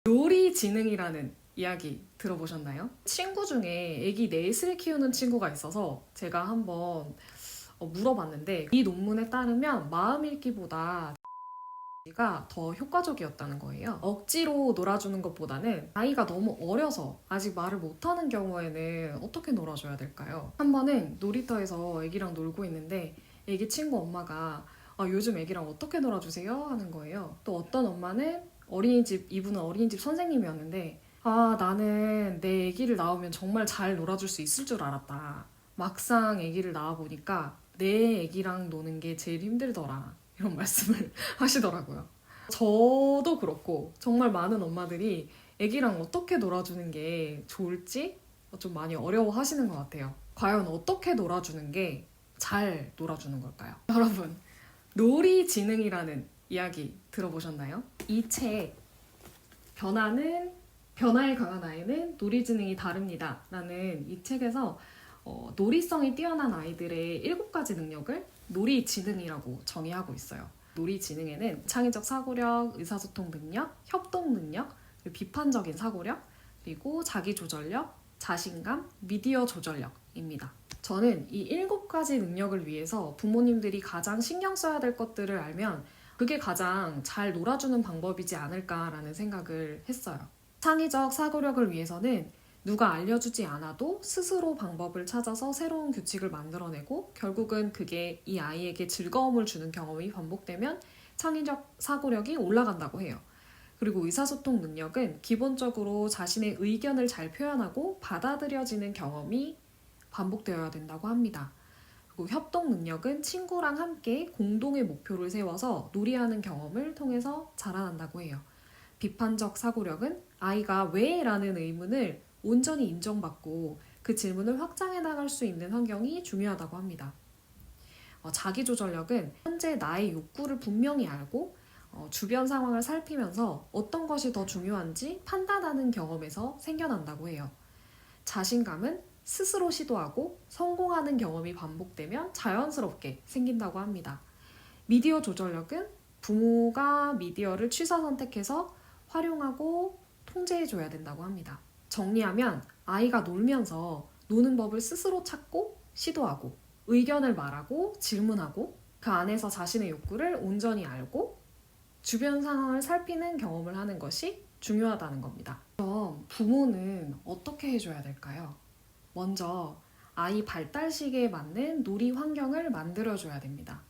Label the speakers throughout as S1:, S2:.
S1: 놀이지능이라는 이야기 들어보셨나요? 친구 중에 애기 넷을 키우는 친구가 있어서 제가 한번 물어봤는데, 이 논문에 따르면 마음 읽기보다 가 더 효과적이었다는 거예요. 억지로 놀아주는 것보다는 아이가 너무 어려서 아직 말을 못하는 경우에는 어떻게 놀아줘야 될까요? 한 번은 놀이터에서 애기랑 놀고 있는데 애기 친구 엄마가 요즘 애기랑 어떻게 놀아주세요? 하는 거예요. 또 어떤 엄마는 이분은 어린이집 선생님이었는데, 나는 내 애기를 낳으면 정말 잘 놀아줄 수 있을 줄 알았다. 막상 애기를 낳아보니까 내 애기랑 노는 게 제일 힘들더라. 이런 말씀을 하시더라고요. 저도 그렇고 정말 많은 엄마들이 애기랑 어떻게 놀아주는 게 좋을지 좀 많이 어려워하시는 것 같아요. 과연 어떻게 놀아주는 게 잘 놀아주는 걸까요? 여러분, 놀이지능이라는 이야기 들어보셨나요? 이 책 변화에 강한 아이는 놀이지능이 다릅니다 라는 이 책에서 놀이성이 뛰어난 아이들의 7가지 능력을 놀이지능이라고 정의하고 있어요. 놀이지능에는 창의적 사고력, 의사소통 능력, 협동 능력, 비판적인 사고력, 그리고 자기조절력, 자신감, 미디어 조절력입니다. 저는 이 7가지 능력을 위해서 부모님들이 가장 신경 써야 될 것들을 알면 그게 가장 잘 놀아주는 방법이지 않을까라는 생각을 했어요. 창의적 사고력을 위해서는 누가 알려주지 않아도 스스로 방법을 찾아서 새로운 규칙을 만들어내고 결국은 그게 이 아이에게 즐거움을 주는 경험이 반복되면 창의적 사고력이 올라간다고 해요. 그리고 의사소통 능력은 기본적으로 자신의 의견을 잘 표현하고 받아들여지는 경험이 반복되어야 된다고 합니다. 그리고 협동 능력은 친구랑 함께 공동의 목표를 세워서 놀이하는 경험을 통해서 자라난다고 해요. 비판적 사고력은 아이가 왜? 라는 의문을 온전히 인정받고 그 질문을 확장해 나갈 수 있는 환경이 중요하다고 합니다. 자기조절력은 현재 나의 욕구를 분명히 알고 주변 상황을 살피면서 어떤 것이 더 중요한지 판단하는 경험에서 생겨난다고 해요. 자신감은 스스로 시도하고 성공하는 경험이 반복되면 자연스럽게 생긴다고 합니다. 미디어 조절력은 부모가 미디어를 취사 선택해서 활용하고 통제해줘야 된다고 합니다. 정리하면 아이가 놀면서 노는 법을 스스로 찾고 시도하고 의견을 말하고 질문하고 그 안에서 자신의 욕구를 온전히 알고 주변 상황을 살피는 경험을 하는 것이 중요하다는 겁니다. 그럼 부모는 어떻게 해줘야 될까요? 먼저 아이 발달 시기에 맞는 놀이 환경을 만들어줘야 됩니다.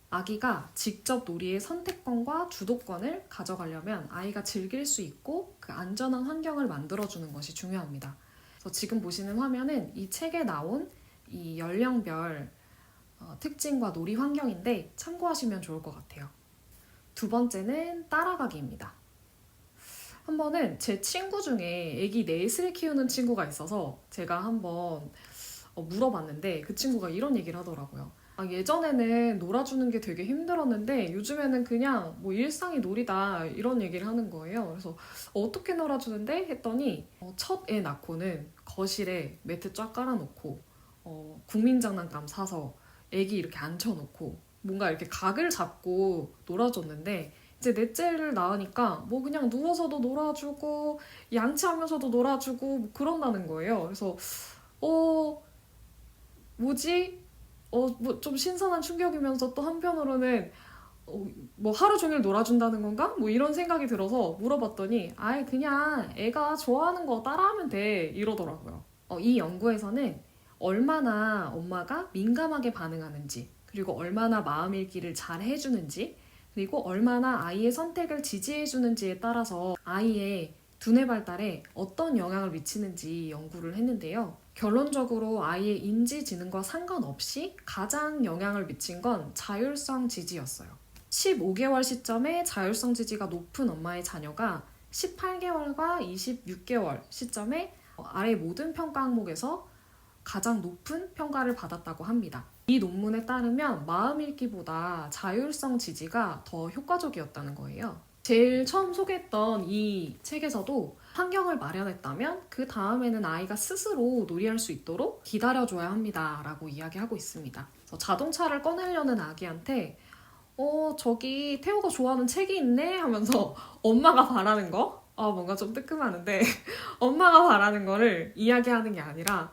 S1: 아기가 직접 놀이의 선택권과 주도권을 가져가려면 아이가 즐길 수 있고 그 안전한 환경을 만들어주는 것이 중요합니다. 그래서 지금 보시는 화면은 이 책에 나온 이 연령별 특징과 놀이 환경인데 참고하시면 좋을 것 같아요. 두 번째는 따라가기입니다. 한 번은 제 친구 중에 애기 넷을 키우는 친구가 있어서 제가 한번 물어봤는데 그 친구가 이런 얘기를 하더라고요. 예전에는 놀아주는 게 되게 힘들었는데 요즘에는 그냥 뭐 일상이 놀이다 이런 얘기를 하는 거예요. 그래서 어떻게 놀아주는데? 했더니 첫 애 낳고는 거실에 매트 쫙 깔아놓고 국민장난감 사서 애기 이렇게 앉혀놓고 뭔가 이렇게 각을 잡고 놀아줬는데 이제 넷째를 낳으니까 뭐 그냥 누워서도 놀아주고 양치하면서도 놀아주고 뭐 그런다는 거예요. 그래서 뭐지? 뭐 좀 신선한 충격이면서 또 한편으로는 뭐 하루 종일 놀아준다는 건가? 뭐 이런 생각이 들어서 물어봤더니 그냥 애가 좋아하는 거 따라하면 돼 이러더라고요. 이 연구에서는 얼마나 엄마가 민감하게 반응하는지 그리고 얼마나 마음 읽기를 잘 해주는지 그리고 얼마나 아이의 선택을 지지해주는지에 따라서 아이의 두뇌 발달에 어떤 영향을 미치는지 연구를 했는데요. 결론적으로 아이의 인지 지능과 상관없이 가장 영향을 미친 건 자율성 지지였어요. 15개월 시점에 자율성 지지가 높은 엄마의 자녀가 18개월과 26개월 시점에 아래 모든 평가 항목에서 가장 높은 평가를 받았다고 합니다. 이 논문에 따르면 마음 읽기보다 자율성 지지가 더 효과적이었다는 거예요. 제일 처음 소개했던 이 책에서도 환경을 마련했다면 그 다음에는 아이가 스스로 놀이할 수 있도록 기다려줘야 합니다 라고 이야기하고 있습니다. 자동차를 꺼내려는 아기한테 저기 태호가 좋아하는 책이 있네 하면서 엄마가 바라는 거 뭔가 좀 뜨끔하는데 엄마가 바라는 거를 이야기하는 게 아니라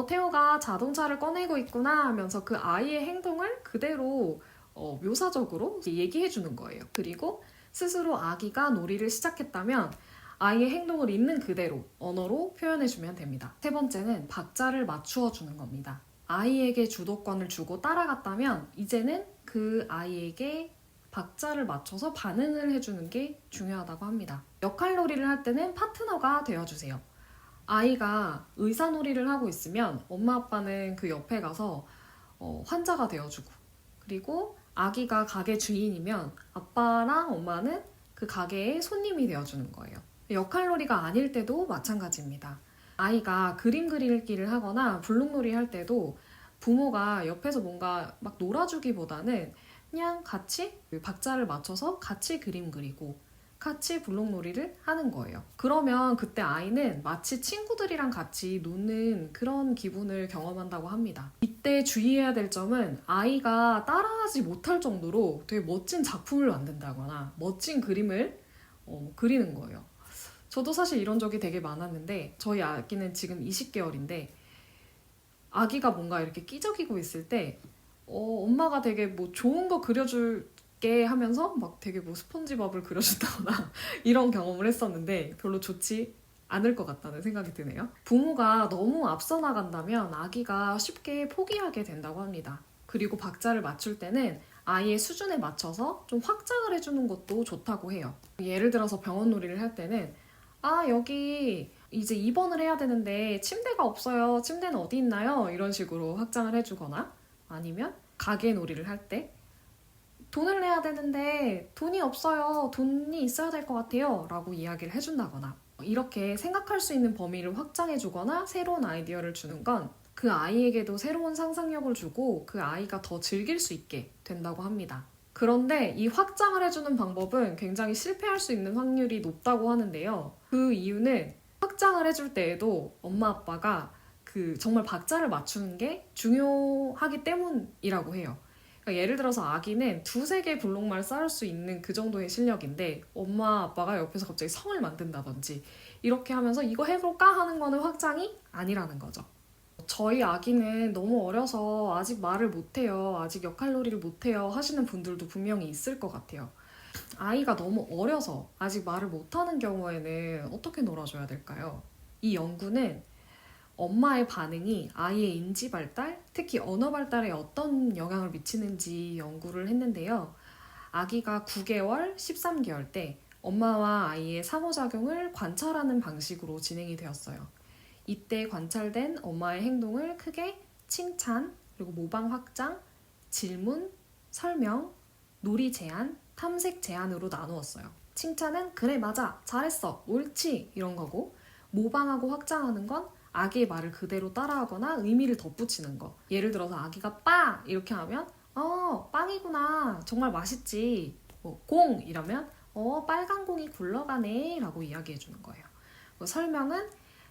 S1: 태호가 자동차를 꺼내고 있구나 하면서 그 아이의 행동을 그대로 묘사적으로 얘기해 주는 거예요. 그리고 스스로 아기가 놀이를 시작했다면 아이의 행동을 있는 그대로 언어로 표현해 주면 됩니다. 세 번째는 박자를 맞추어 주는 겁니다. 아이에게 주도권을 주고 따라갔다면 이제는 그 아이에게 박자를 맞춰서 반응을 해주는 게 중요하다고 합니다. 역할놀이를 할 때는 파트너가 되어주세요. 아이가 의사놀이를 하고 있으면 엄마 아빠는 그 옆에 가서 환자가 되어주고, 그리고 아기가 가게 주인이면 아빠랑 엄마는 그 가게의 손님이 되어주는 거예요. 역할놀이가 아닐 때도 마찬가지입니다. 아이가 그림 그리기를 하거나 블록놀이 할 때도 부모가 옆에서 뭔가 막 놀아주기보다는 그냥 같이 박자를 맞춰서 같이 그림 그리고 같이 블록놀이를 하는 거예요. 그러면 그때 아이는 마치 친구들이랑 같이 노는 그런 기분을 경험한다고 합니다. 이때 주의해야 될 점은 아이가 따라하지 못할 정도로 되게 멋진 작품을 만든다거나 멋진 그림을 그리는 거예요. 저도 사실 이런 적이 되게 많았는데 저희 아기는 지금 20개월인데 아기가 뭔가 이렇게 끼적이고 있을 때 엄마가 되게 뭐 좋은 거 그려줄게 하면서 막 되게 뭐 스폰지밥을 그려준다거나 이런 경험을 했었는데 별로 좋지 않을 것 같다는 생각이 드네요. 부모가 너무 앞서 나간다면 아기가 쉽게 포기하게 된다고 합니다. 그리고 박자를 맞출 때는 아이의 수준에 맞춰서 좀 확장을 해주는 것도 좋다고 해요. 예를 들어서 병원 놀이를 할 때는 여기 이제 입원을 해야 되는데 침대가 없어요. 침대는 어디 있나요? 이런 식으로 확장을 해주거나 아니면 가게 놀이를 할 때 돈을 내야 되는데 돈이 없어요. 돈이 있어야 될 것 같아요. 라고 이야기를 해준다거나 이렇게 생각할 수 있는 범위를 확장해주거나 새로운 아이디어를 주는 건 그 아이에게도 새로운 상상력을 주고 그 아이가 더 즐길 수 있게 된다고 합니다. 그런데 이 확장을 해주는 방법은 굉장히 실패할 수 있는 확률이 높다고 하는데요. 그 이유는 확장을 해줄 때에도 엄마 아빠가 정말 박자를 맞추는 게 중요하기 때문이라고 해요. 그러니까 예를 들어서 아기는 두세 개 블록만 쌓을 수 있는 그 정도의 실력인데 엄마 아빠가 옆에서 갑자기 성을 만든다든지 이렇게 하면서 이거 해볼까 하는 거는 확장이 아니라는 거죠. 저희 아기는 너무 어려서 아직 말을 못해요. 아직 역할놀이를 못해요. 하시는 분들도 분명히 있을 것 같아요. 아이가 너무 어려서 아직 말을 못하는 경우에는 어떻게 놀아줘야 될까요? 이 연구는 엄마의 반응이 아이의 인지 발달, 특히 언어 발달에 어떤 영향을 미치는지 연구를 했는데요. 아기가 9개월, 13개월 때 엄마와 아이의 상호작용을 관찰하는 방식으로 진행이 되었어요. 이때 관찰된 엄마의 행동을 크게 칭찬, 그리고 모방 확장, 질문, 설명, 놀이 제안, 탐색 제안으로 나누었어요. 칭찬은 그래 맞아 잘했어 옳지 이런 거고 모방하고 확장하는 건 아기의 말을 그대로 따라하거나 의미를 덧붙이는 거. 예를 들어서 아기가 빵 이렇게 하면 빵이구나 정말 맛있지. 공 이러면 빨간 공이 굴러가네 라고 이야기해 주는 거예요. 설명은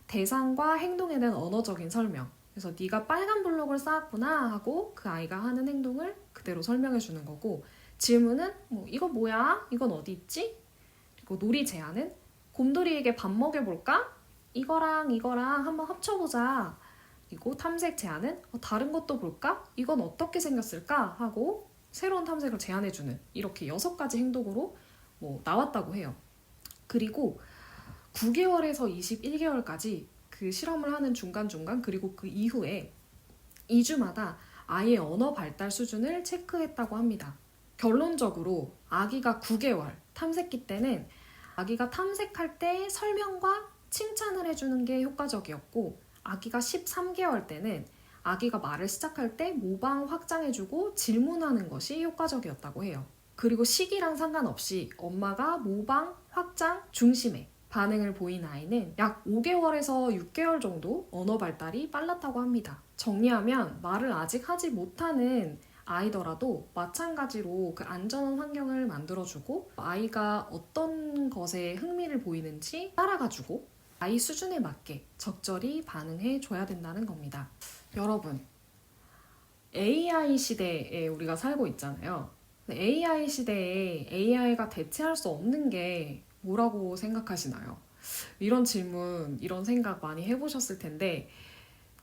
S1: 대상과 행동에 대한 언어적인 설명. 그래서 네가 빨간 블록을 쌓았구나 하고 그 아이가 하는 행동을 그대로 설명해 주는 거고 질문은 이거 뭐야? 이건 어디 있지? 그리고 놀이 제안은 곰돌이에게 밥 먹여볼까? 이거랑 이거랑 한번 합쳐보자. 그리고 탐색 제안은 다른 것도 볼까? 이건 어떻게 생겼을까? 하고 새로운 탐색을 제안해주는 이렇게 6가지 행동으로 나왔다고 해요. 그리고 9개월에서 21개월까지 그 실험을 하는 중간중간 그리고 그 이후에 2주마다 아이의 언어 발달 수준을 체크했다고 합니다. 결론적으로 아기가 9개월 탐색기 때는 아기가 탐색할 때 설명과 칭찬을 해주는 게 효과적이었고 아기가 13개월 때는 아기가 말을 시작할 때 모방 확장해주고 질문하는 것이 효과적이었다고 해요. 그리고 시기랑 상관없이 엄마가 모방, 확장, 중심에 반응을 보인 아이는 약 5개월에서 6개월 정도 언어 발달이 빨랐다고 합니다. 정리하면 말을 아직 하지 못하는 아이더라도 마찬가지로 그 안전한 환경을 만들어주고 아이가 어떤 것에 흥미를 보이는지 따라가주고 아이 수준에 맞게 적절히 반응해줘야 된다는 겁니다. 여러분, AI 시대에 우리가 살고 있잖아요. AI 시대에 AI가 대체할 수 없는 게 뭐라고 생각하시나요? 이런 질문, 이런 생각 많이 해보셨을 텐데,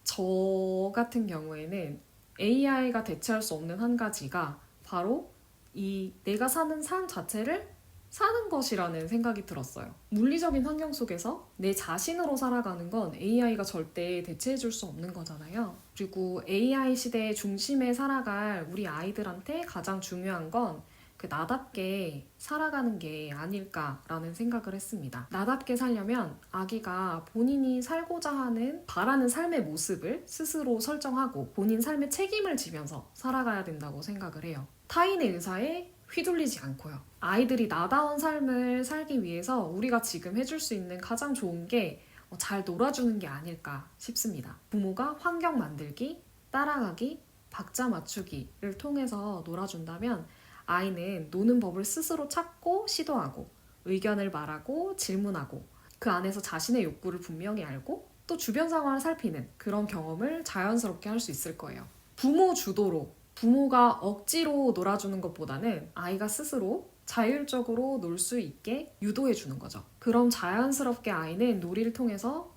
S1: 저 같은 경우에는 AI가 대체할 수 없는 한 가지가 바로 이 내가 사는 삶 자체를 사는 것이라는 생각이 들었어요. 물리적인 환경 속에서 내 자신으로 살아가는 건 AI가 절대 대체해줄 수 없는 거잖아요. 그리고 AI 시대의 중심에 살아갈 우리 아이들한테 가장 중요한 건 그 나답게 살아가는 게 아닐까라는 생각을 했습니다. 나답게 살려면 아기가 본인이 살고자 하는 바라는 삶의 모습을 스스로 설정하고 본인 삶의 책임을 지면서 살아가야 된다고 생각을 해요. 타인의 의사에 휘둘리지 않고요. 아이들이 나다운 삶을 살기 위해서 우리가 지금 해줄 수 있는 가장 좋은 게 잘 놀아주는 게 아닐까 싶습니다. 부모가 환경 만들기, 따라가기, 박자 맞추기를 통해서 놀아준다면 아이는 노는 법을 스스로 찾고 시도하고 의견을 말하고 질문하고 그 안에서 자신의 욕구를 분명히 알고 또 주변 상황을 살피는 그런 경험을 자연스럽게 할 수 있을 거예요. 부모 주도로 부모가 억지로 놀아주는 것보다는 아이가 스스로 자율적으로 놀 수 있게 유도해 주는 거죠. 그럼 자연스럽게 아이는 놀이를 통해서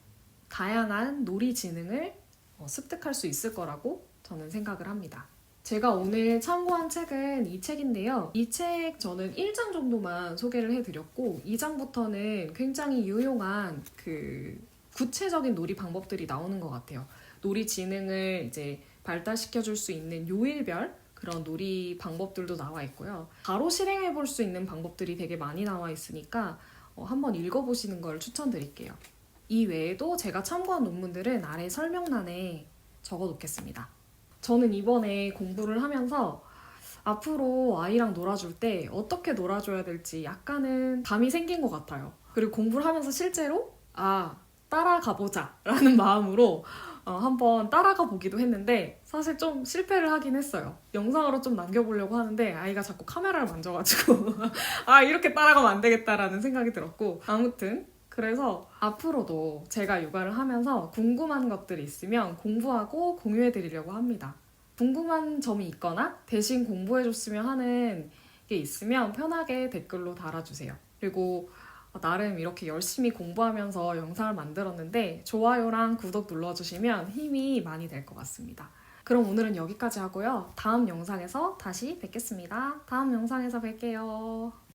S1: 다양한 놀이 지능을 습득할 수 있을 거라고 저는 생각을 합니다. 제가 오늘 참고한 책은 이 책인데요. 이 책 저는 1장 정도만 소개를 해드렸고 2장부터는 굉장히 유용한 구체적인 놀이 방법들이 나오는 것 같아요. 놀이 지능을 이제 발달시켜 줄 수 있는 요일별 그런 놀이 방법들도 나와 있고요. 바로 실행해 볼 수 있는 방법들이 되게 많이 나와 있으니까 한번 읽어보시는 걸 추천드릴게요. 이 외에도 제가 참고한 논문들은 아래 설명란에 적어 놓겠습니다. 저는 이번에 공부를 하면서 앞으로 아이랑 놀아줄 때 어떻게 놀아줘야 될지 약간은 감이 생긴 것 같아요. 그리고 공부를 하면서 실제로 따라가 보자 라는 마음으로 한번 따라가 보기도 했는데 사실 좀 실패를 하긴 했어요. 영상으로 좀 남겨보려고 하는데 아이가 자꾸 카메라를 만져가지고 이렇게 따라가면 안 되겠다라는 생각이 들었고 아무튼 그래서 앞으로도 제가 육아를 하면서 궁금한 것들이 있으면 공부하고 공유해드리려고 합니다. 궁금한 점이 있거나 대신 공부해줬으면 하는 게 있으면 편하게 댓글로 달아주세요. 그리고 나름 이렇게 열심히 공부하면서 영상을 만들었는데 좋아요랑 구독 눌러주시면 힘이 많이 될 것 같습니다. 그럼 오늘은 여기까지 하고요. 다음 영상에서 다시 뵙겠습니다. 다음 영상에서 뵐게요.